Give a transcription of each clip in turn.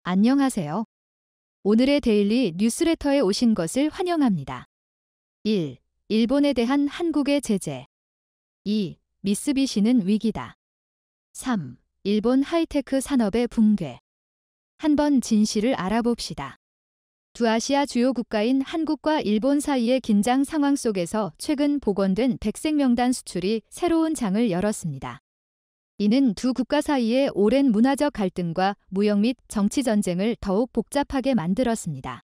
안녕하세요. 오늘의 데일리 뉴스레터에 오신 것을 환영합니다. 1. 일본에 대한 한국의 제재. 2. 미쓰비시는 위기다. 3. 일본 하이테크 산업의 붕괴. 한번 진실을 알아봅시다. 두 아시아 주요 국가인 한국과 일본 사이의 긴장 상황 속에서 최근 복원된 백색명단 수출이 새로운 장을 열었습니다. 이는 두 국가 사이의 오랜 문화적 갈등과 무역 및 정치 전쟁을 더욱 복잡하게 만들었습니다.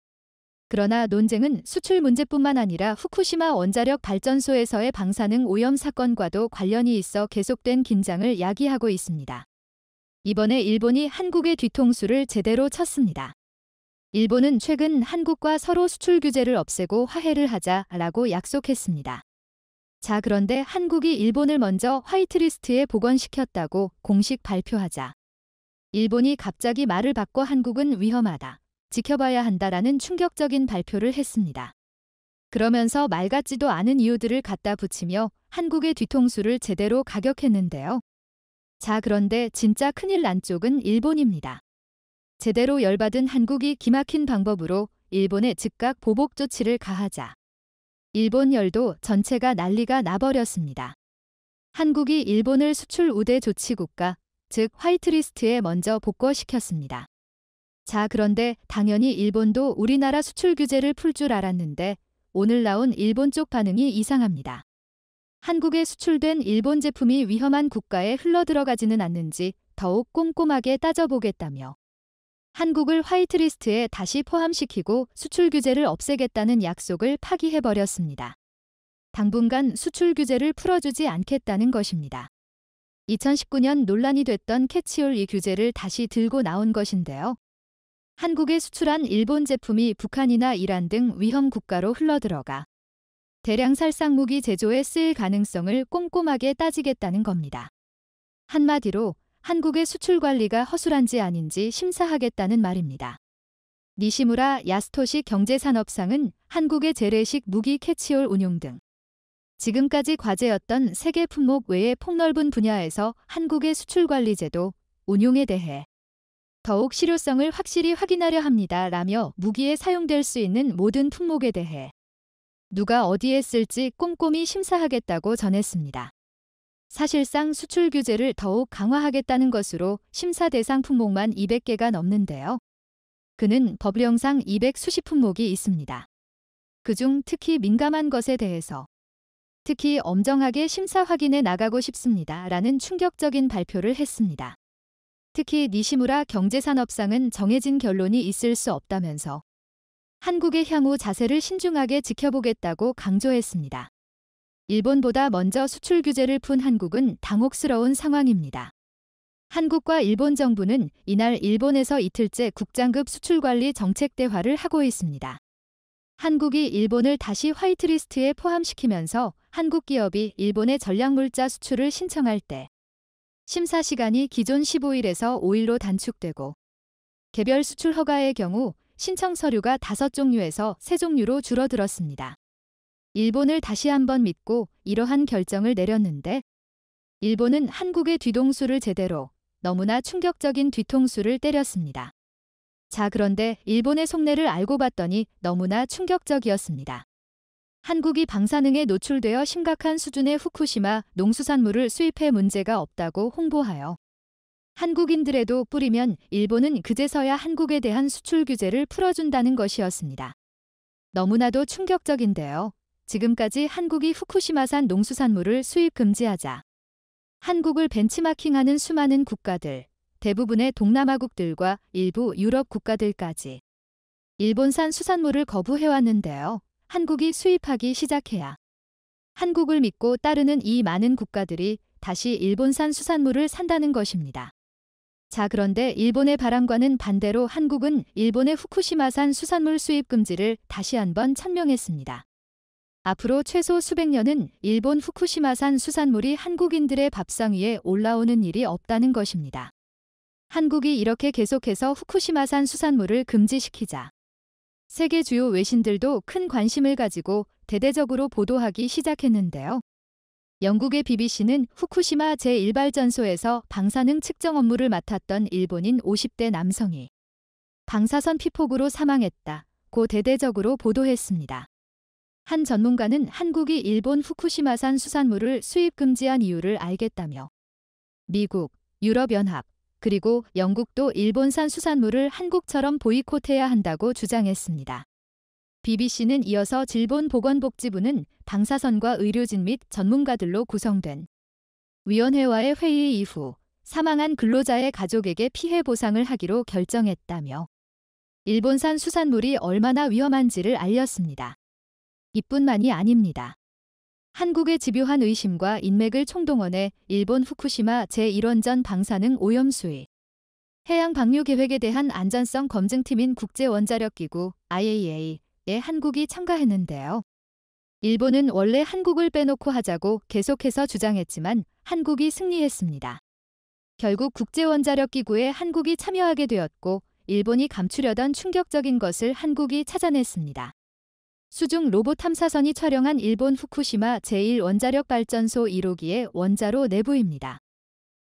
그러나 논쟁은 수출 문제뿐만 아니라 후쿠시마 원자력 발전소에서의 방사능 오염 사건과도 관련이 있어 계속된 긴장을 야기하고 있습니다. 이번에 일본이 한국의 뒤통수를 제대로 쳤습니다. 일본은 최근 한국과 서로 수출 규제를 없애고 화해를 하자라고 약속했습니다. 자, 그런데 한국이 일본을 먼저 화이트리스트에 복원시켰다고 공식 발표하자 일본이 갑자기 말을 바꿔 한국은 위험하다, 지켜봐야 한다라는 충격적인 발표를 했습니다. 그러면서 말 같지도 않은 이유들을 갖다 붙이며 한국의 뒤통수를 제대로 가격했는데요. 자, 그런데 진짜 큰일 난 쪽은 일본입니다. 제대로 열받은 한국이 기막힌 방법으로 일본에 즉각 보복 조치를 가하자 일본 열도 전체가 난리가 나버렸습니다. 한국이 일본을 수출 우대 조치 국가, 즉 화이트리스트에 먼저 복거시켰습니다. 자, 그런데 당연히 일본도 우리나라 수출 규제를 풀 줄 알았는데 오늘 나온 일본 쪽 반응이 이상합니다. 한국에 수출된 일본 제품이 위험한 국가에 흘러들어가지는 않는지 더욱 꼼꼼하게 따져보겠다며 한국을 화이트리스트에 다시 포함시키고 수출 규제를 없애겠다는 약속을 파기해버렸습니다. 당분간 수출 규제를 풀어주지 않겠다는 것입니다. 2019년 논란이 됐던 캐치올 이 규제를 다시 들고 나온 것인데요. 한국에 수출한 일본 제품이 북한이나 이란 등 위험 국가로 흘러들어가 대량 살상 무기 제조에 쓰일 가능성을 꼼꼼하게 따지겠다는 겁니다. 한마디로 한국의 수출 관리가 허술한지 아닌지 심사하겠다는 말입니다. 니시무라 야스토시 경제산업상은 한국의 재래식 무기 캐치올 운용 등 지금까지 과제였던 세계 품목 외의 폭넓은 분야에서 한국의 수출 관리 제도 운용에 대해 더욱 실효성을 확실히 확인하려 합니다라며 무기에 사용될 수 있는 모든 품목에 대해 누가 어디에 쓸지 꼼꼼히 심사하겠다고 전했습니다. 사실상 수출 규제를 더욱 강화하겠다는 것으로 심사 대상 품목만 200개가 넘는데요. 그는 법령상 200수십 품목이 있습니다. 그중 특히 민감한 것에 대해서 특히 엄정하게 심사 확인해 나가고 싶습니다라는 충격적인 발표를 했습니다. 특히 니시무라 경제산업상은 정해진 결론이 있을 수 없다면서 한국의 향후 자세를 신중하게 지켜보겠다고 강조했습니다. 일본보다 먼저 수출 규제를 푼 한국은 당혹스러운 상황입니다. 한국과 일본 정부는 이날 일본에서 이틀째 국장급 수출관리 정책 대화를 하고 있습니다. 한국이 일본을 다시 화이트리스트에 포함시키면서 한국 기업이 일본의 전략물자 수출을 신청할 때 심사 시간이 기존 15일에서 5일로 단축되고 개별 수출 허가의 경우 신청 서류가 5종류에서 3종류로 줄어들었습니다. 일본을 다시 한번 믿고 이러한 결정을 내렸는데 일본은 한국의 뒤통수를 제대로 너무나 충격적인 뒤통수를 때렸습니다. 자, 그런데 일본의 속내를 알고 봤더니 너무나 충격적이었습니다. 한국이 방사능에 노출되어 심각한 수준의 후쿠시마 농수산물을 수입해 문제가 없다고 홍보하여 한국인들에도 뿌리면 일본은 그제서야 한국에 대한 수출 규제를 풀어준다는 것이었습니다. 너무나도 충격적인데요. 지금까지 한국이 후쿠시마산 농수산물을 수입 금지하자 한국을 벤치마킹하는 수많은 국가들, 대부분의 동남아국들과 일부 유럽 국가들까지 일본산 수산물을 거부해왔는데요. 한국이 수입하기 시작해야 한국을 믿고 따르는 이 많은 국가들이 다시 일본산 수산물을 산다는 것입니다. 자, 그런데 일본의 바람과는 반대로 한국은 일본의 후쿠시마산 수산물 수입 금지를 다시 한번 천명했습니다. 앞으로 최소 수백 년은 일본 후쿠시마산 수산물이 한국인들의 밥상 위에 올라오는 일이 없다는 것입니다. 한국이 이렇게 계속해서 후쿠시마산 수산물을 금지시키자 세계 주요 외신들도 큰 관심을 가지고 대대적으로 보도하기 시작했는데요. 영국의 BBC는 후쿠시마 제1발전소에서 방사능 측정 업무를 맡았던 일본인 50대 남성이 방사선 피폭으로 사망했다고 대대적으로 보도했습니다. 한 전문가는 한국이 일본 후쿠시마산 수산물을 수입 금지한 이유를 알겠다며 미국, 유럽연합, 그리고 영국도 일본산 수산물을 한국처럼 보이콧해야 한다고 주장했습니다. BBC는 이어서 질본보건복지부는 방사선과 의료진 및 전문가들로 구성된 위원회와의 회의 이후 사망한 근로자의 가족에게 피해 보상을 하기로 결정했다며 일본산 수산물이 얼마나 위험한지를 알렸습니다. 이뿐만이 아닙니다. 한국의 집요한 의심과 인맥을 총동원해 일본 후쿠시마 제1원전 방사능 오염수의 해양 방류 계획에 대한 안전성 검증팀인 국제원자력기구 IAEA에 한국이 참가했는데요. 일본은 원래 한국을 빼놓고 하자고 계속해서 주장했지만 한국이 승리했습니다. 결국 국제원자력기구에 한국이 참여하게 되었고 일본이 감추려던 충격적인 것을 한국이 찾아냈습니다. 수중 로봇 탐사선이 촬영한 일본 후쿠시마 제1원자력발전소 1호기의 원자로 내부입니다.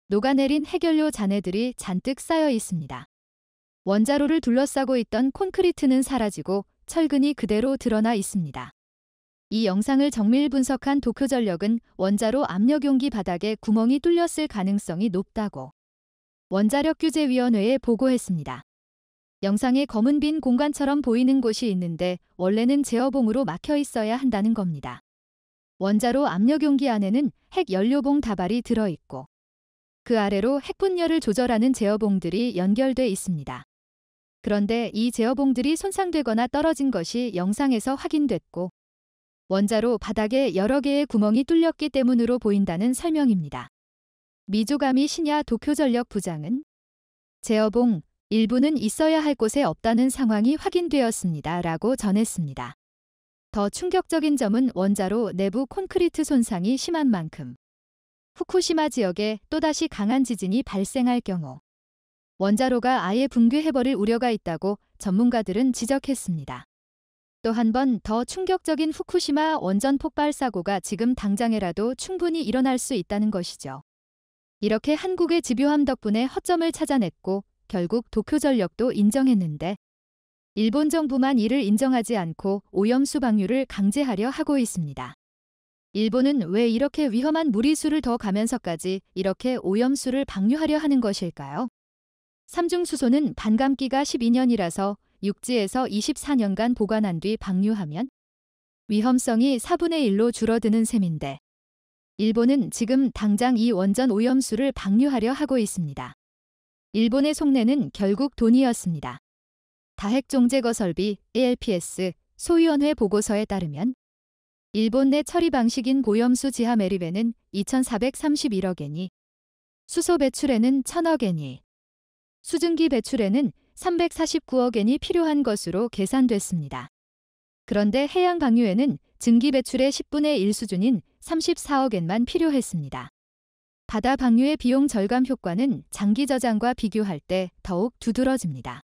녹아내린 해결료 잔해들이 잔뜩 쌓여 있습니다. 원자로를 둘러싸고 있던 콘크리트는 사라지고 철근이 그대로 드러나 있습니다. 이 영상을 정밀 분석한 도쿄전력은 원자로 압력용기 바닥에 구멍이 뚫렸을 가능성이 높다고 원자력규제위원회에 보고했습니다. 영상에 검은 빈 공간처럼 보이는 곳이 있는데 원래는 제어봉으로 막혀 있어야 한다는 겁니다. 원자로 압력용기 안에는 핵연료봉 다발이 들어있고 그 아래로 핵분열을 조절하는 제어봉들이 연결돼 있습니다. 그런데 이 제어봉들이 손상되거나 떨어진 것이 영상에서 확인됐고 원자로 바닥에 여러 개의 구멍이 뚫렸기 때문으로 보인다는 설명입니다. 미조가미 시냐 도쿄전력 부장은 제어봉 일부는 있어야 할 곳에 없다는 상황이 확인되었습니다. 라고 전했습니다. 더 충격적인 점은 원자로 내부 콘크리트 손상이 심한 만큼 후쿠시마 지역에 또다시 강한 지진이 발생할 경우 원자로가 아예 붕괴해버릴 우려가 있다고 전문가들은 지적했습니다. 또 한 번 더 충격적인 후쿠시마 원전 폭발 사고가 지금 당장에라도 충분히 일어날 수 있다는 것이죠. 이렇게 한국의 집요함 덕분에 허점을 찾아냈고 결국 도쿄전력도 인정했는데 일본 정부만 이를 인정하지 않고 오염수 방류를 강제하려 하고 있습니다. 일본은 왜 이렇게 위험한 무리수를 더 가면서까지 이렇게 오염수를 방류하려 하는 것일까요? 삼중수소는 반감기가 12년이라서 육지에서 24년간 보관한 뒤 방류하면 위험성이 4분의 1로 줄어드는 셈인데 일본은 지금 당장 이 원전 오염수를 방류하려 하고 있습니다. 일본의 속내는 결국 돈이었습니다. 다핵종제거 설비 ALPS 소위원회 보고서에 따르면 일본 내 처리 방식인 고염수 지하 매립에는 2,431억 엔이, 수소 배출에는 1,000억 엔이, 수증기 배출에는 349억 엔이 필요한 것으로 계산됐습니다. 그런데 해양 방류에는 증기 배출의 10분의 1 수준인 34억 엔만 필요했습니다. 바다 방류의 비용 절감 효과는 장기 저장과 비교할 때 더욱 두드러집니다.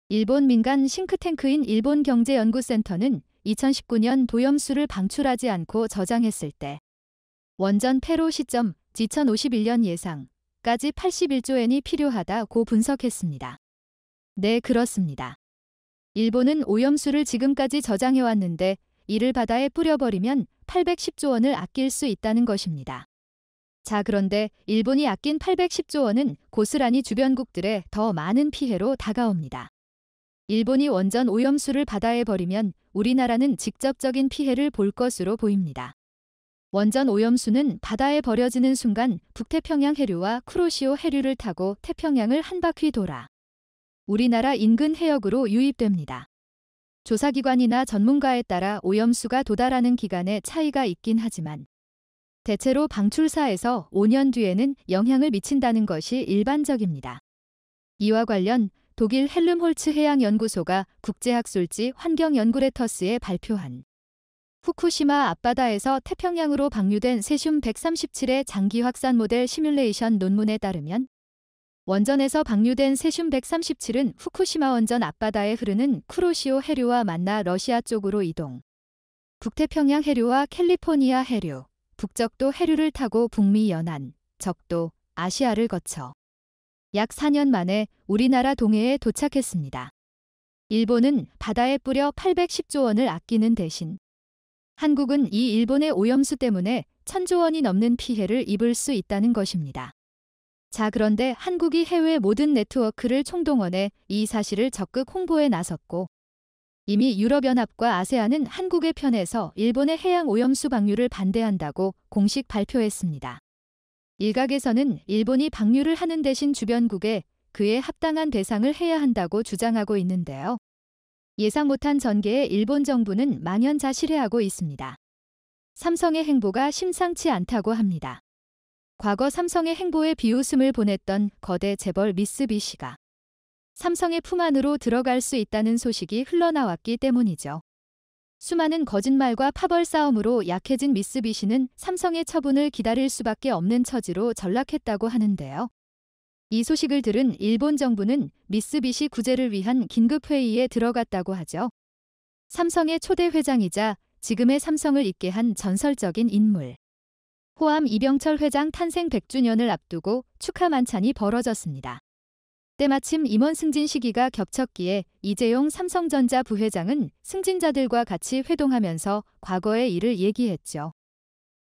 일본 민간 싱크탱크인 일본경제연구센터는 2019년 도염수를 방출하지 않고 저장했을 때 원전 폐로 시점 2051년 예상까지 81조 엔이 필요하다고 분석했습니다. 네, 그렇습니다. 일본은 오염수를 지금까지 저장해왔는데 이를 바다에 뿌려버리면 810조 원을 아낄 수 있다는 것입니다. 자, 그런데 일본이 아낀 810조 원은 고스란히 주변국들에 더 많은 피해로 다가옵니다. 일본이 원전 오염수를 바다에 버리면 우리나라는 직접적인 피해를 볼 것으로 보입니다. 원전 오염수는 바다에 버려지는 순간 북태평양 해류와 쿠로시오 해류를 타고 태평양을 한 바퀴 돌아 우리나라 인근 해역으로 유입됩니다. 조사기관이나 전문가에 따라 오염수가 도달하는 기간에 차이가 있긴 하지만 대체로 방출사에서 5년 뒤에는 영향을 미친다는 것이 일반적입니다. 이와 관련 독일 헬름홀츠 해양연구소가 국제학술지 환경연구레터스에 발표한 후쿠시마 앞바다에서 태평양으로 방류된 세슘 137의 장기 확산 모델 시뮬레이션 논문에 따르면 원전에서 방류된 세슘 137은 후쿠시마 원전 앞바다에 흐르는 쿠로시오 해류와 만나 러시아 쪽으로 이동, 북태평양 해류와 캘리포니아 해류, 북적도 해류를 타고 북미 연안, 적도, 아시아를 거쳐 약 4년 만에 우리나라 동해에 도착했습니다. 일본은 바다에 뿌려 810조 원을 아끼는 대신 한국은 이 일본의 오염수 때문에 1000조 원이 넘는 피해를 입을 수 있다는 것입니다. 자, 그런데 한국이 해외 모든 네트워크를 총동원해 이 사실을 적극 홍보에 나섰고 이미 유럽연합과 아세안은 한국의 편에서 일본의 해양 오염수 방류를 반대한다고 공식 발표했습니다. 일각에서는 일본이 방류를 하는 대신 주변국에 그에 합당한 배상을 해야 한다고 주장하고 있는데요. 예상 못한 전개에 일본 정부는 망연자실해하고 있습니다. 삼성의 행보가 심상치 않다고 합니다. 과거 삼성의 행보에 비웃음을 보냈던 거대 재벌 미쓰비시가 삼성의 품 안으로 들어갈 수 있다는 소식이 흘러나왔기 때문이죠. 수많은 거짓말과 파벌 싸움으로 약해진 미쓰비시는 삼성의 처분을 기다릴 수밖에 없는 처지로 전락했다고 하는데요. 이 소식을 들은 일본 정부는 미쓰비시 구제를 위한 긴급회의에 들어갔다고 하죠. 삼성의 초대 회장이자 지금의 삼성을 잇게 한 전설적인 인물. 호암 이병철 회장 탄생 100주년을 앞두고 축하 만찬이 벌어졌습니다. 때마침 임원 승진 시기가 겹쳤기에 이재용 삼성전자 부회장은 승진자들과 같이 회동하면서 과거의 일을 얘기했죠.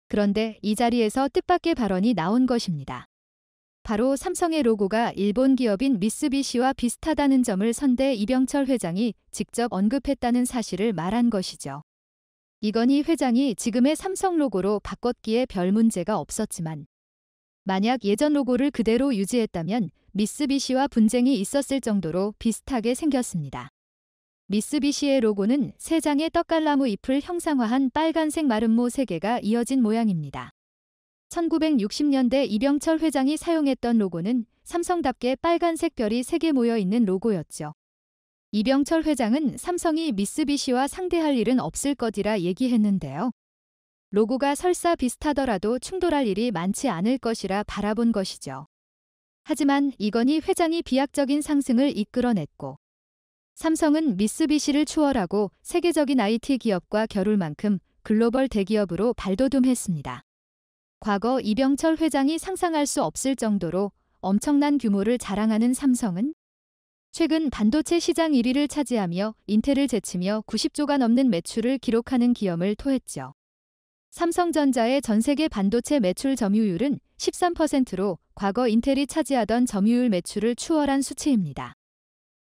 그런데 이 자리에서 뜻밖의 발언이 나온 것입니다. 바로 삼성의 로고가 일본 기업인 미쓰비시와 비슷하다는 점을 선대 이병철 회장이 직접 언급했다는 사실을 말한 것이죠. 이건희 회장이 지금의 삼성 로고로 바꿨기에 별 문제가 없었지만 만약 예전 로고를 그대로 유지했다면 미쓰비시와 분쟁이 있었을 정도로 비슷하게 생겼습니다. 미쓰비시의 로고는 세 장의 떡갈나무 잎을 형상화한 빨간색 마름모 3개가 이어진 모양입니다. 1960년대 이병철 회장이 사용했던 로고는 삼성답게 빨간색 별이 3개 모여 있는 로고였죠. 이병철 회장은 삼성이 미쓰비시와 상대할 일은 없을 것이라 얘기했는데요. 로고가 설사 비슷하더라도 충돌할 일이 많지 않을 것이라 바라본 것이죠. 하지만 이건희 회장이 비약적인 상승을 이끌어냈고 삼성은 미쓰비시를 추월하고 세계적인 IT 기업과 겨룰 만큼 글로벌 대기업으로 발돋움했습니다. 과거 이병철 회장이 상상할 수 없을 정도로 엄청난 규모를 자랑하는 삼성은 최근 반도체 시장 1위를 차지하며 인텔을 제치며 90조가 넘는 매출을 기록하는 기염을 토했죠. 삼성전자의 전세계 반도체 매출 점유율은 13%로 과거 인텔이 차지하던 점유율 매출을 추월한 수치입니다.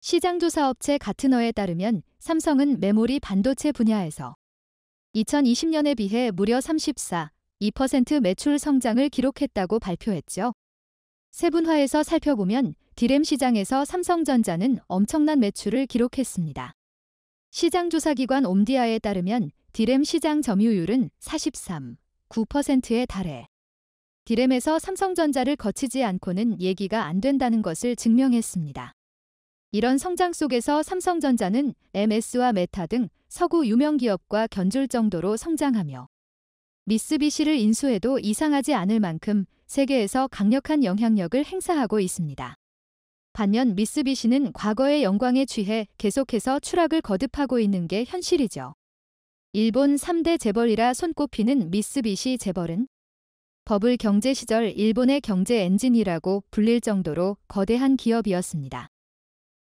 시장조사업체 가트너에 따르면 삼성은 메모리 반도체 분야에서 2020년에 비해 무려 34.2% 매출 성장을 기록했다고 발표했죠. 세분화해서 살펴보면 디램 시장에서 삼성전자는 엄청난 매출을 기록했습니다. 시장조사기관 옴디아에 따르면 디램 시장 점유율은 43.9%에 달해 디램에서 삼성전자를 거치지 않고는 얘기가 안 된다는 것을 증명했습니다. 이런 성장 속에서 삼성전자는 MS와 메타 등 서구 유명 기업과 견줄 정도로 성장하며 미쓰비시를 인수해도 이상하지 않을 만큼 세계에서 강력한 영향력을 행사하고 있습니다. 반면 미쓰비시는 과거의 영광에 취해 계속해서 추락을 거듭하고 있는 게 현실이죠. 일본 3대 재벌이라 손꼽히는 미쓰비시 재벌은 버블 경제 시절 일본의 경제 엔진이라고 불릴 정도로 거대한 기업이었습니다.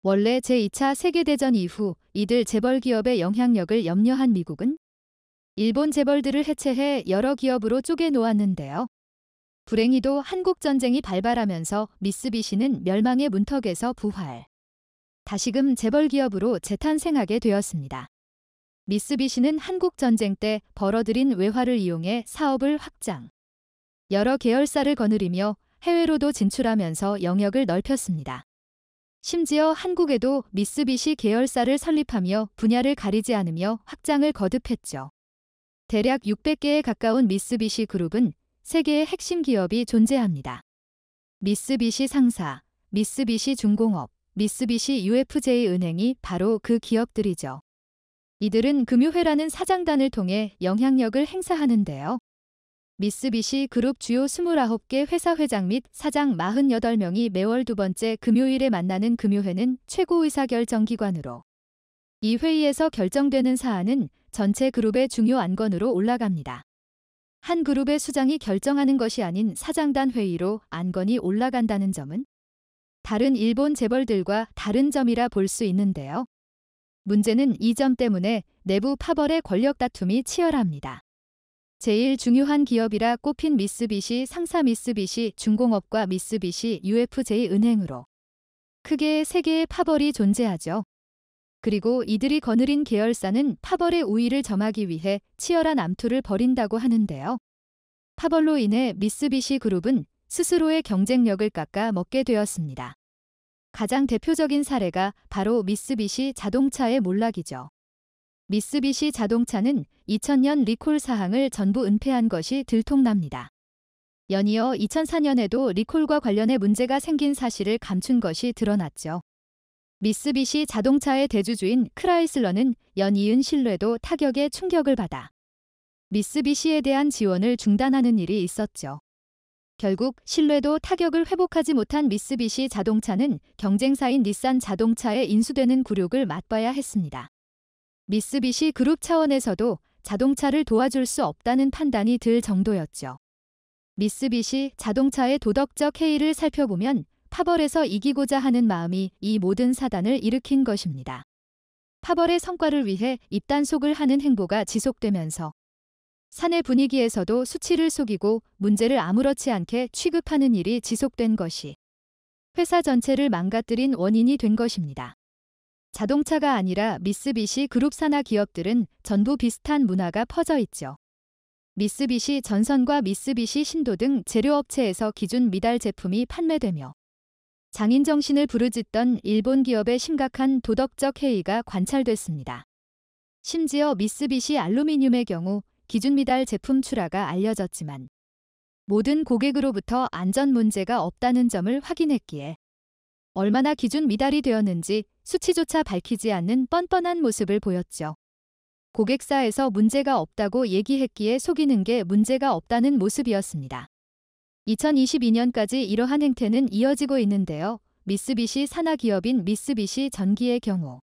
원래 제2차 세계대전 이후 이들 재벌 기업의 영향력을 염려한 미국은 일본 재벌들을 해체해 여러 기업으로 쪼개 놓았는데요. 불행히도 한국전쟁이 발발하면서 미쓰비시는 멸망의 문턱에서 부활. 다시금 재벌 기업으로 재탄생하게 되었습니다. 미쓰비시는 한국전쟁 때 벌어들인 외화를 이용해 사업을 확장. 여러 계열사를 거느리며 해외로도 진출하면서 영역을 넓혔습니다. 심지어 한국에도 미쓰비시 계열사를 설립하며 분야를 가리지 않으며 확장을 거듭했죠. 대략 600개에 가까운 미쓰비시 그룹은 세계의 핵심 기업이 존재합니다. 미쓰비시 상사, 미쓰비시 중공업, 미쓰비시 UFJ 은행이 바로 그 기업들이죠. 이들은 금유회라는 사장단을 통해 영향력을 행사하는데요. 미쓰비시 그룹 주요 29개 회사 회장 및 사장 48명이 매월 두 번째 금요일에 만나는 금요회는 최고 의사결정기관으로 이 회의에서 결정되는 사안은 전체 그룹의 중요 안건으로 올라갑니다. 한 그룹의 수장이 결정하는 것이 아닌 사장단 회의로 안건이 올라간다는 점은 다른 일본 재벌들과 다른 점이라 볼 수 있는데요. 문제는 이 점 때문에 내부 파벌의 권력 다툼이 치열합니다. 제일 중요한 기업이라 꼽힌 미쓰비시 상사 미쓰비시 중공업과 미쓰비시 UFJ 은행으로 크게 세 개의 파벌이 존재하죠. 그리고 이들이 거느린 계열사는 파벌의 우위를 점하기 위해 치열한 암투를 벌인다고 하는데요. 파벌로 인해 미쓰비시 그룹은 스스로의 경쟁력을 깎아 먹게 되었습니다. 가장 대표적인 사례가 바로 미쓰비시 자동차의 몰락이죠. 미쓰비시 자동차는 2000년 리콜 사항을 전부 은폐한 것이 들통납니다. 연이어 2004년에도 리콜과 관련해 문제가 생긴 사실을 감춘 것이 드러났죠. 미쓰비시 자동차의 대주주인 크라이슬러는 연이은 신뢰도 타격에 충격을 받아 미쓰비시에 대한 지원을 중단하는 일이 있었죠. 결국 신뢰도 타격을 회복하지 못한 미쓰비시 자동차는 경쟁사인 닛산 자동차에 인수되는 굴욕을 맛봐야 했습니다. 미쓰비시 그룹 차원에서도 자동차를 도와줄 수 없다는 판단이 들 정도였죠. 미쓰비시 자동차의 도덕적 해이를 살펴보면 파벌에서 이기고자 하는 마음이 이 모든 사단을 일으킨 것입니다. 파벌의 성과를 위해 입단속을 하는 행보가 지속되면서 사내 분위기에서도 수치를 속이고 문제를 아무렇지 않게 취급하는 일이 지속된 것이 회사 전체를 망가뜨린 원인이 된 것입니다. 자동차가 아니라 미쓰비시 그룹 산하 기업들은 전부 비슷한 문화가 퍼져 있죠. 미쓰비시 전선과 미쓰비시 신도 등 제료업체에서 기준 미달 제품이 판매되며 장인 정신을 부르짖던 일본 기업의 심각한 도덕적 해이가 관찰됐습니다. 심지어 미쓰비시 알루미늄의 경우 기준 미달 제품 출하가 알려졌지만 모든 고객으로부터 안전 문제가 없다는 점을 확인했기에 얼마나 기준 미달이 되었는지 수치조차 밝히지 않는 뻔뻔한 모습을 보였죠. 고객사에서 문제가 없다고 얘기했기에 속이는 게 문제가 없다는 모습이었습니다. 2022년까지 이러한 행태는 이어지고 있는데요. 미쓰비시 산하 기업인 미쓰비시 전기의 경우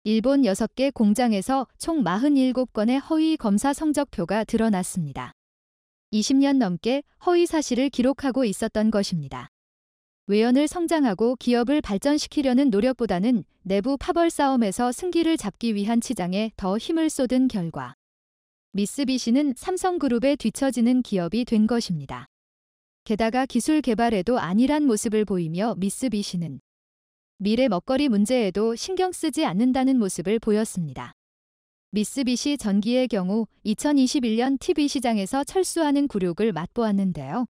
일본 6개 공장에서 총 47건의 허위 검사 성적표가 드러났습니다. 20년 넘게 허위 사실을 기록하고 있었던 것입니다. 외연을 성장하고 기업을 발전시키려는 노력보다는 내부 파벌 싸움에서 승기를 잡기 위한 치장에 더 힘을 쏟은 결과 미쓰비시는 삼성그룹에 뒤처지는 기업이 된 것입니다. 게다가 기술 개발에도 안일한 모습을 보이며 미쓰비시는 미래 먹거리 문제에도 신경 쓰지 않는다는 모습을 보였습니다. 미쓰비시 전기의 경우 2021년 TV 시장에서 철수하는 굴욕을 맛보았는데요.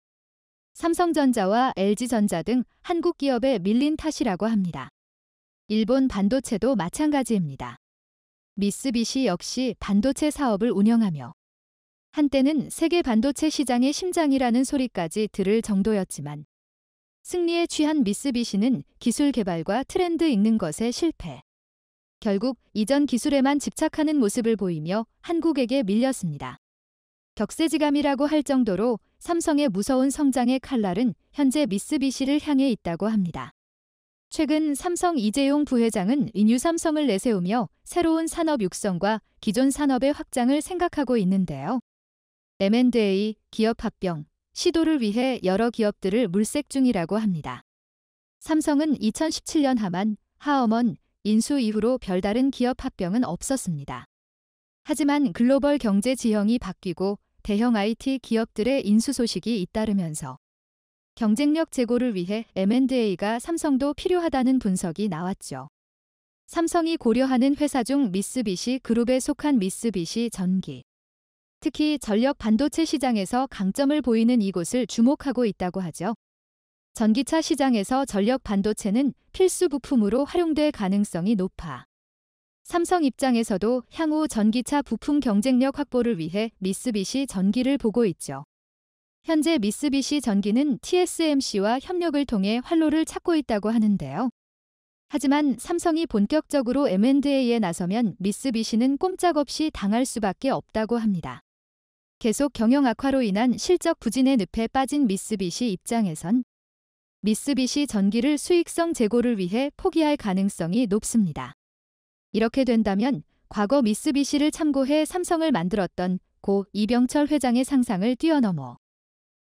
삼성전자와 LG전자 등 한국 기업에 밀린 탓이라고 합니다. 일본 반도체도 마찬가지입니다. 미쓰비시 역시 반도체 사업을 운영하며 한때는 세계 반도체 시장의 심장이라는 소리까지 들을 정도였지만 승리에 취한 미쓰비시는 기술 개발과 트렌드 읽는 것에 실패. 결국 이전 기술에만 집착하는 모습을 보이며 한국에게 밀렸습니다. 격세지감이라고 할 정도로 삼성의 무서운 성장의 칼날은 현재 미쓰비시를 향해 있다고 합니다. 최근 삼성 이재용 부회장은 리뉴삼성을 내세우며 새로운 산업 육성과 기존 산업의 확장을 생각하고 있는데요. M&A, 기업 합병, 시도를 위해 여러 기업들을 물색 중이라고 합니다. 삼성은 2017년 하만, 하어먼, 인수 이후로 별다른 기업 합병은 없었습니다. 하지만 글로벌 경제 지형이 바뀌고 대형 IT 기업들의 인수 소식이 잇따르면서 경쟁력 제고를 위해 M&A가 삼성도 필요하다는 분석이 나왔죠. 삼성이 고려하는 회사 중 미쓰비시 그룹에 속한 미쓰비시 전기. 특히 전력 반도체 시장에서 강점을 보이는 이곳을 주목하고 있다고 하죠. 전기차 시장에서 전력 반도체는 필수 부품으로 활용될 가능성이 높아 삼성 입장에서도 향후 전기차 부품 경쟁력 확보를 위해 미쓰비시 전기를 보고 있죠. 현재 미쓰비시 전기는 TSMC와 협력을 통해 활로를 찾고 있다고 하는데요. 하지만 삼성이 본격적으로 M&A에 나서면 미쓰비시는 꼼짝없이 당할 수밖에 없다고 합니다. 계속 경영 악화로 인한 실적 부진의 늪에 빠진 미쓰비시 입장에선 미쓰비시 전기를 수익성 제고를 위해 포기할 가능성이 높습니다. 이렇게 된다면 과거 미쓰비시를 참고해 삼성을 만들었던 고 이병철 회장의 상상을 뛰어넘어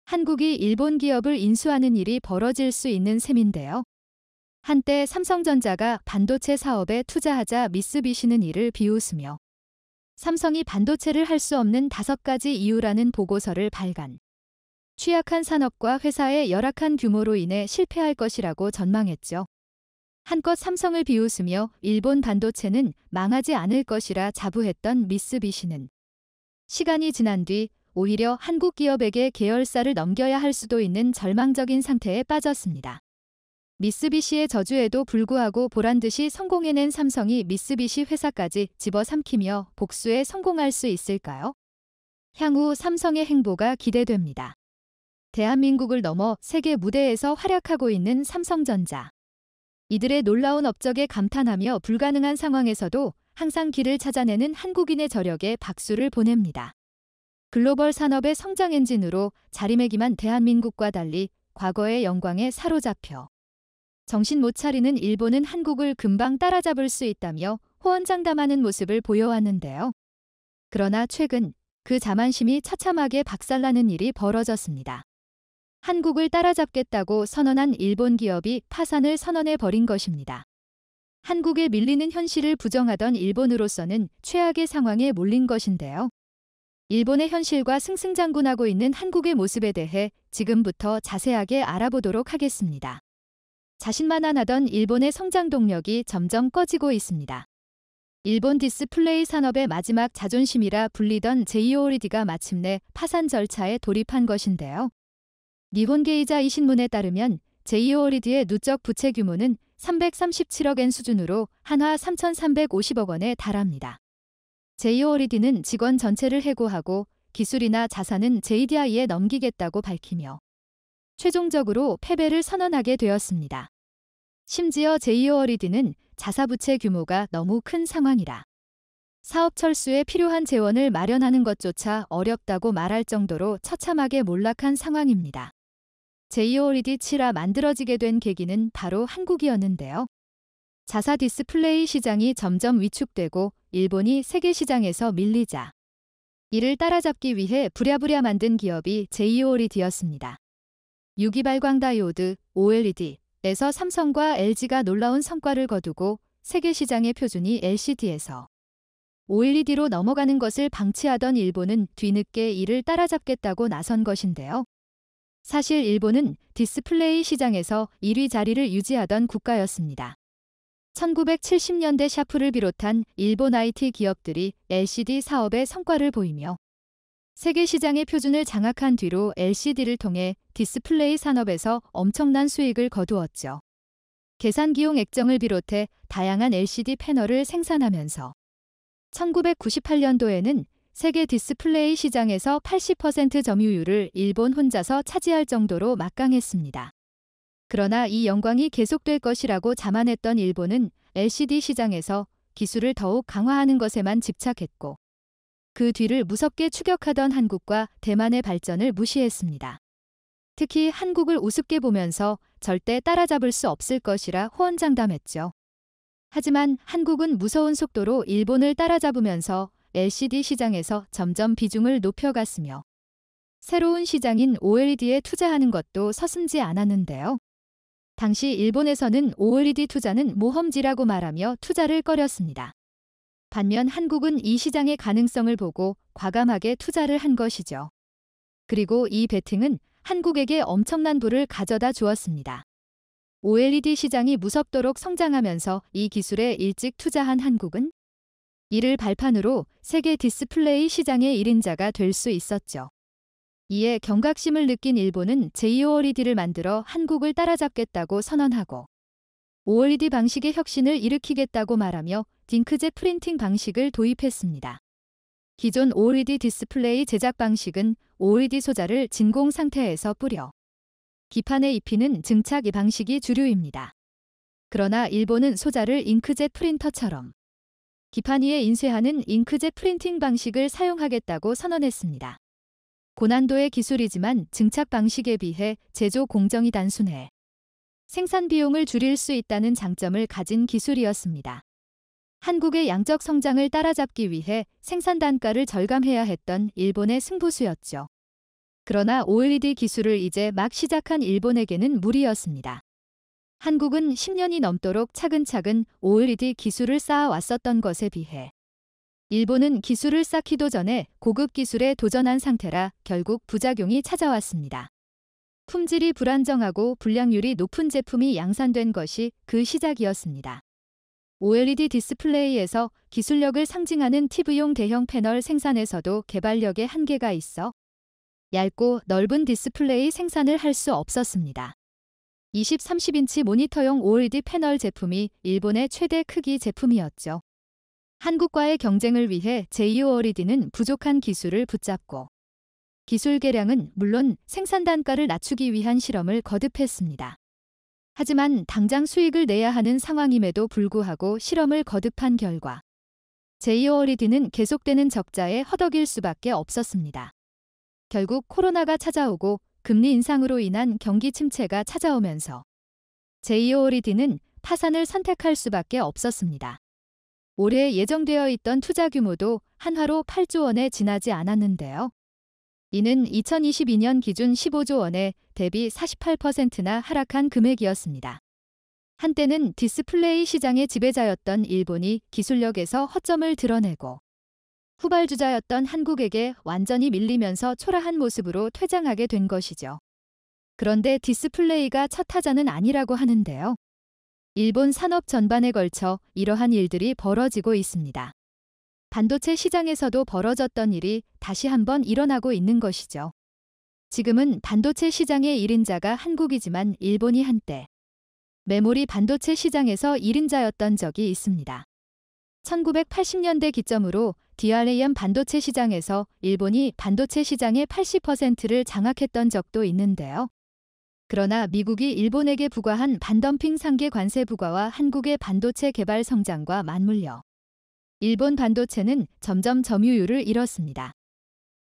한국이 일본 기업을 인수하는 일이 벌어질 수 있는 셈인데요. 한때 삼성전자가 반도체 사업에 투자하자 미쓰비시는 이를 비웃으며 삼성이 반도체를 할 수 없는 5가지 이유라는 보고서를 발간. 취약한 산업과 회사의 열악한 규모로 인해 실패할 것이라고 전망했죠. 한껏 삼성을 비웃으며 일본 반도체는 망하지 않을 것이라 자부했던 미쓰비시는 시간이 지난 뒤 오히려 한국 기업에게 계열사를 넘겨야 할 수도 있는 절망적인 상태에 빠졌습니다. 미쓰비시의 저주에도 불구하고 보란듯이 성공해낸 삼성이 미쓰비시 회사까지 집어삼키며 복수에 성공할 수 있을까요? 향후 삼성의 행보가 기대됩니다. 대한민국을 넘어 세계 무대에서 활약하고 있는 삼성전자. 이들의 놀라운 업적에 감탄하며 불가능한 상황에서도 항상 길을 찾아내는 한국인의 저력에 박수를 보냅니다. 글로벌 산업의 성장 엔진으로 자리매김한 대한민국과 달리 과거의 영광에 사로잡혀 정신 못 차리는 일본은 한국을 금방 따라잡을 수 있다며 호언장담하는 모습을 보여왔는데요. 그러나 최근 그 자만심이 처참하게 박살나는 일이 벌어졌습니다. 한국을 따라잡겠다고 선언한 일본 기업이 파산을 선언해버린 것입니다. 한국에 밀리는 현실을 부정하던 일본으로서는 최악의 상황에 몰린 것인데요. 일본의 현실과 승승장구하고 있는 한국의 모습에 대해 지금부터 자세하게 알아보도록 하겠습니다. 자신만만하던 일본의 성장 동력이 점점 꺼지고 있습니다. 일본 디스플레이 산업의 마지막 자존심이라 불리던 JOLED가 마침내 파산 절차에 돌입한 것인데요. 니혼게이자 이 신문에 따르면 JOLED의 누적 부채 규모는 337억 엔 수준으로 한화 3,350억 원에 달합니다. JOLED는 직원 전체를 해고하고 기술이나 자산은 JDI에 넘기겠다고 밝히며 최종적으로 패배를 선언하게 되었습니다. 심지어 JOLED는 자사부채 규모가 너무 큰 상황이라 사업 철수에 필요한 재원을 마련하는 것조차 어렵다고 말할 정도로 처참하게 몰락한 상황입니다. JOLED 7가 만들어지게 된 계기는 바로 한국이었는데요. 자사 디스플레이 시장이 점점 위축되고 일본이 세계 시장에서 밀리자 이를 따라잡기 위해 부랴부랴 만든 기업이 JOLED였습니다. 유기발광 다이오드, OLED에서 삼성과 LG가 놀라운 성과를 거두고 세계 시장의 표준이 LCD에서 OLED로 넘어가는 것을 방치하던 일본은 뒤늦게 이를 따라잡겠다고 나선 것인데요. 사실 일본은 디스플레이 시장에서 1위 자리를 유지하던 국가였습니다. 1970년대 샤프를 비롯한 일본 IT 기업들이 LCD 사업에 성과를 보이며 세계 시장의 표준을 장악한 뒤로 LCD를 통해 디스플레이 산업에서 엄청난 수익을 거두었죠. 계산기용 액정을 비롯해 다양한 LCD 패널을 생산하면서 1998년도에는 세계 디스플레이 시장에서 80% 점유율을 일본 혼자서 차지할 정도로 막강했습니다. 그러나 이 영광이 계속될 것이라고 자만했던 일본은 LCD 시장에서 기술을 더욱 강화하는 것에만 집착했고 그 뒤를 무섭게 추격하던 한국과 대만의 발전을 무시했습니다. 특히 한국을 우습게 보면서 절대 따라잡을 수 없을 것이라 호언장담했죠. 하지만 한국은 무서운 속도로 일본을 따라잡으면서 LCD 시장에서 점점 비중을 높여갔으며 새로운 시장인 OLED에 투자하는 것도 서슴지 않았는데요. 당시 일본에서는 OLED 투자는 모험지라고 말하며 투자를 꺼렸습니다. 반면 한국은 이 시장의 가능성을 보고 과감하게 투자를 한 것이죠. 그리고 이 베팅은 한국에게 엄청난 부를 가져다 주었습니다. OLED 시장이 무섭도록 성장하면서 이 기술에 일찍 투자한 한국은 이를 발판으로 세계 디스플레이 시장의 1인자가 될 수 있었죠. 이에 경각심을 느낀 일본은 JOLED를 만들어 한국을 따라잡겠다고 선언하고 OLED 방식의 혁신을 일으키겠다고 말하며 딩크젯 프린팅 방식을 도입했습니다. 기존 OLED 디스플레이 제작 방식은 OLED 소자를 진공 상태에서 뿌려 기판에 입히는 증착 방식이 주류입니다. 그러나 일본은 소자를 잉크젯 프린터처럼 기판 위에 인쇄하는 잉크젯 프린팅 방식을 사용하겠다고 선언했습니다. 고난도의 기술이지만 증착 방식에 비해 제조 공정이 단순해 생산 비용을 줄일 수 있다는 장점을 가진 기술이었습니다. 한국의 양적 성장을 따라잡기 위해 생산 단가를 절감해야 했던 일본의 승부수였죠. 그러나 OLED 기술을 이제 막 시작한 일본에게는 무리였습니다. 한국은 10년이 넘도록 차근차근 OLED 기술을 쌓아왔었던 것에 비해 일본은 기술을 쌓기도 전에 고급 기술에 도전한 상태라 결국 부작용이 찾아왔습니다. 품질이 불안정하고 불량률이 높은 제품이 양산된 것이 그 시작이었습니다. OLED 디스플레이에서 기술력을 상징하는 TV용 대형 패널 생산에서도 개발력에 한계가 있어 얇고 넓은 디스플레이 생산을 할 수 없었습니다. 20, 30인치 모니터용 OLED 패널 제품이 일본의 최대 크기 제품이었죠. 한국과의 경쟁을 위해 제2OLED는 부족한 기술을 붙잡고 기술 개량은 물론 생산 단가를 낮추기 위한 실험을 거듭했습니다. 하지만 당장 수익을 내야 하는 상황임에도 불구하고 실험을 거듭한 결과 제2OLED는 계속되는 적자에 허덕일 수밖에 없었습니다. 결국 코로나가 찾아오고 금리 인상으로 인한 경기 침체가 찾아오면서 제2OLED는 파산을 선택할 수밖에 없었습니다. 올해 예정되어 있던 투자 규모도 한화로 8조 원에 지나지 않았는데요. 이는 2022년 기준 15조 원에 대비 48%나 하락한 금액이었습니다. 한때는 디스플레이 시장의 지배자였던 일본이 기술력에서 허점을 드러내고 후발주자였던 한국에게 완전히 밀리면서 초라한 모습으로 퇴장하게 된 것이죠. 그런데 디스플레이가 첫 타자는 아니라고 하는데요. 일본 산업 전반에 걸쳐 이러한 일들이 벌어지고 있습니다. 반도체 시장에서도 벌어졌던 일이 다시 한번 일어나고 있는 것이죠. 지금은 반도체 시장의 1인자가 한국이지만 일본이 한때 메모리 반도체 시장에서 1인자였던 적이 있습니다. 1980년대 기점으로 DRAM 반도체 시장에서 일본이 반도체 시장의 80%를 장악했던 적도 있는데요. 그러나 미국이 일본에게 부과한 반덤핑 상계 관세 부과와 한국의 반도체 개발 성장과 맞물려 일본 반도체는 점점 점유율을 잃었습니다.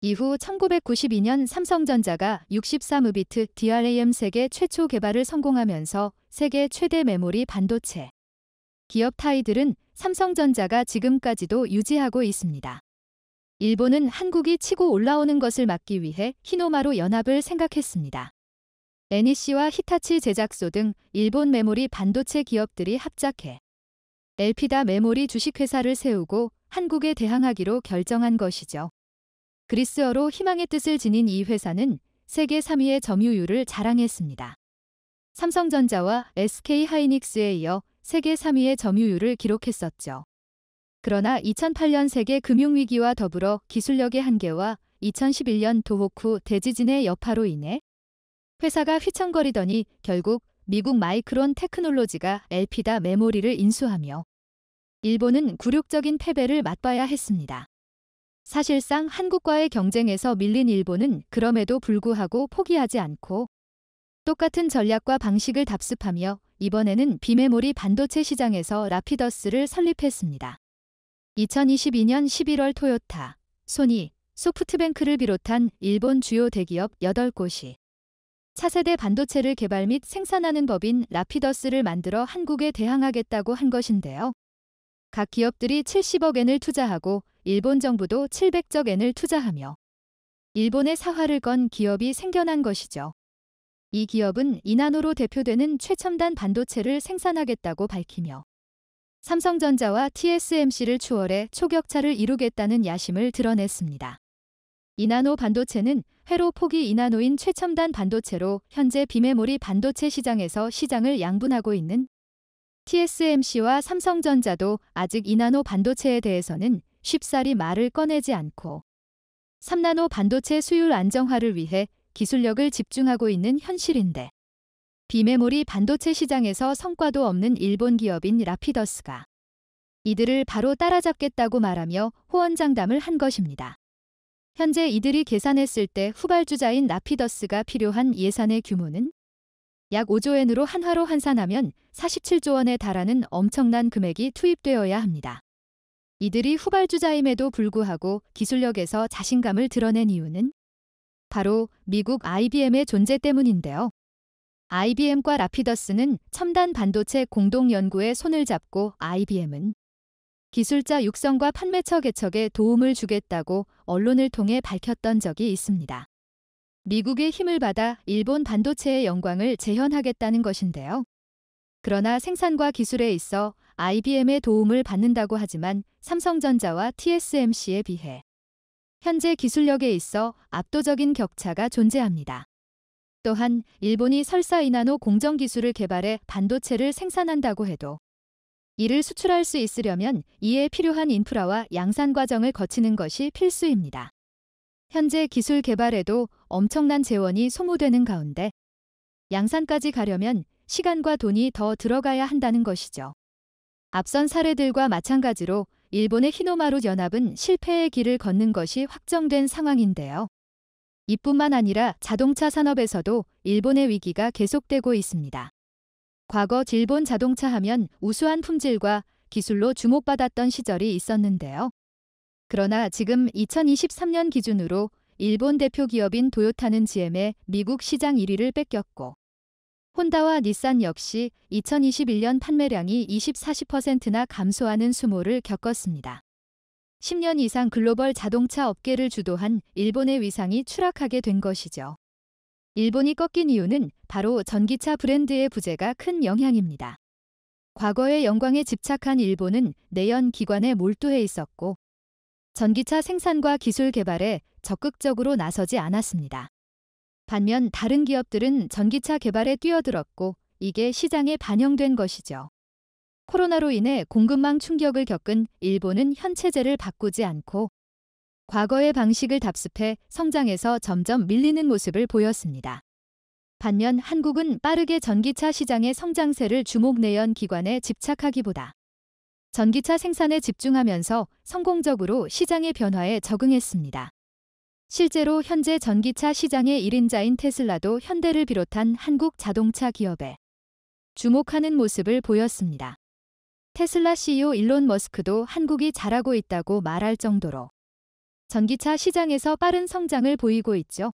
이후 1992년 삼성전자가 64무비트 DRAM 세계 최초 개발을 성공하면서 세계 최대 메모리 반도체 기업 타이들은 삼성전자가 지금까지도 유지하고 있습니다. 일본은 한국이 치고 올라오는 것을 막기 위해 히노마루 연합을 생각했습니다. NEC와 히타치 제작소 등 일본 메모리 반도체 기업들이 합작해 엘피다 메모리 주식회사를 세우고 한국에 대항하기로 결정한 것이죠. 그리스어로 희망의 뜻을 지닌 이 회사는 세계 3위의 점유율을 자랑했습니다. 삼성전자와 SK하이닉스에 이어 세계 3위의 점유율을 기록했었죠. 그러나 2008년 세계 금융위기와 더불어 기술력의 한계와 2011년 도호쿠 대지진의 여파로 인해 회사가 휘청거리더니 결국 미국 마이크론 테크놀로지가 엘피다 메모리를 인수하며 일본은 굴욕적인 패배를 맛봐야 했습니다. 사실상 한국과의 경쟁에서 밀린 일본은 그럼에도 불구하고 포기하지 않고 똑같은 전략과 방식을 답습하며 이번에는 비메모리 반도체 시장에서 라피더스를 설립했습니다. 2022년 11월 토요타, 소니, 소프트뱅크를 비롯한 일본 주요 대기업 8곳이 차세대 반도체를 개발 및 생산하는 법인 라피더스를 만들어 한국에 대항하겠다고 한 것인데요. 각 기업들이 70억 엔을 투자하고 일본 정부도 700억 엔을 투자하며 일본의 사활을 건 기업이 생겨난 것이죠. 이 기업은 이나노로 대표되는 최첨단 반도체를 생산하겠다고 밝히며 삼성전자와 TSMC를 추월해 초격차를 이루겠다는 야심을 드러냈습니다. 이나노 반도체는 회로 폭이 이나노인 최첨단 반도체로 현재 비메모리 반도체 시장에서 시장을 양분하고 있는 TSMC와 삼성전자도 아직 이나노 반도체에 대해서는 쉽사리 말을 꺼내지 않고 3나노 반도체 수율 안정화를 위해 기술력을 집중하고 있는 현실인데 비메모리 반도체 시장에서 성과도 없는 일본 기업인 라피더스가 이들을 바로 따라잡겠다고 말하며 호언장담을 한 것입니다. 현재 이들이 계산했을 때 후발주자인 라피더스가 필요한 예산의 규모는 약 5조 엔으로 한화로 환산하면 47조 원에 달하는 엄청난 금액이 투입되어야 합니다. 이들이 후발주자임에도 불구하고 기술력에서 자신감을 드러낸 이유는 바로 미국 IBM의 존재 때문인데요. IBM과 라피더스는 첨단 반도체 공동 연구에 손을 잡고 IBM은 기술자 육성과 판매처 개척에 도움을 주겠다고 언론을 통해 밝혔던 적이 있습니다. 미국의 힘을 받아 일본 반도체의 영광을 재현하겠다는 것인데요. 그러나 생산과 기술에 있어 IBM의 도움을 받는다고 하지만 삼성전자와 TSMC에 비해 현재 기술력에 있어 압도적인 격차가 존재합니다. 또한 일본이 설사 이나노 공정 기술을 개발해 반도체를 생산한다고 해도 이를 수출할 수 있으려면 이에 필요한 인프라와 양산 과정을 거치는 것이 필수입니다. 현재 기술 개발에도 엄청난 재원이 소모되는 가운데 양산까지 가려면 시간과 돈이 더 들어가야 한다는 것이죠. 앞선 사례들과 마찬가지로 일본의 히노마루 연합은 실패의 길을 걷는 것이 확정된 상황인데요. 이뿐만 아니라 자동차 산업에서도 일본의 위기가 계속되고 있습니다. 과거 일본 자동차 하면 우수한 품질과 기술로 주목받았던 시절이 있었는데요. 그러나 지금 2023년 기준으로 일본 대표 기업인 도요타는 GM의 미국 시장 1위를 뺏겼고 혼다와 닛산 역시 2021년 판매량이 40%나 감소하는 수모를 겪었습니다. 10년 이상 글로벌 자동차 업계를 주도한 일본의 위상이 추락하게 된 것이죠. 일본이 꺾인 이유는 바로 전기차 브랜드의 부재가 큰 영향입니다. 과거의 영광에 집착한 일본은 내연 기관에 몰두해 있었고 전기차 생산과 기술 개발에 적극적으로 나서지 않았습니다. 반면 다른 기업들은 전기차 개발에 뛰어들었고 이게 시장에 반영된 것이죠. 코로나로 인해 공급망 충격을 겪은 일본은 현 체제를 바꾸지 않고 과거의 방식을 답습해 성장에서 점점 밀리는 모습을 보였습니다. 반면 한국은 빠르게 전기차 시장의 성장세를 주목 내연 기관에 집착하기보다 전기차 생산에 집중하면서 성공적으로 시장의 변화에 적응했습니다. 실제로 현재 전기차 시장의 1인자인 테슬라도 현대를 비롯한 한국 자동차 기업에 주목하는 모습을 보였습니다. 테슬라 CEO 일론 머스크도 한국이 잘하고 있다고 말할 정도로 전기차 시장에서 빠른 성장을 보이고 있죠.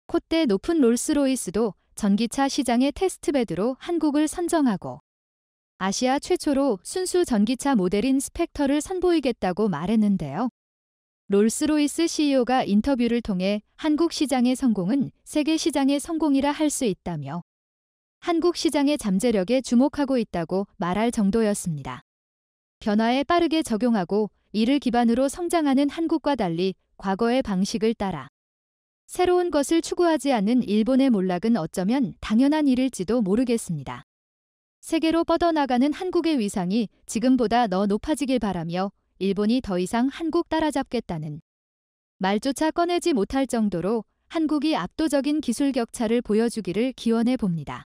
콧대 높은 롤스로이스도 전기차 시장의 테스트베드로 한국을 선정하고 아시아 최초로 순수 전기차 모델인 스펙터를 선보이겠다고 말했는데요. 롤스로이스 CEO가 인터뷰를 통해 한국 시장의 성공은 세계 시장의 성공이라 할 수 있다며 한국 시장의 잠재력에 주목하고 있다고 말할 정도였습니다. 변화에 빠르게 적용하고 이를 기반으로 성장하는 한국과 달리 과거의 방식을 따라 새로운 것을 추구하지 않는 일본의 몰락은 어쩌면 당연한 일일지도 모르겠습니다. 세계로 뻗어나가는 한국의 위상이 지금보다 더 높아지길 바라며 일본이 더 이상 한국 따라잡겠다는 말조차 꺼내지 못할 정도로 한국이 압도적인 기술 격차를 보여주기를 기원해 봅니다.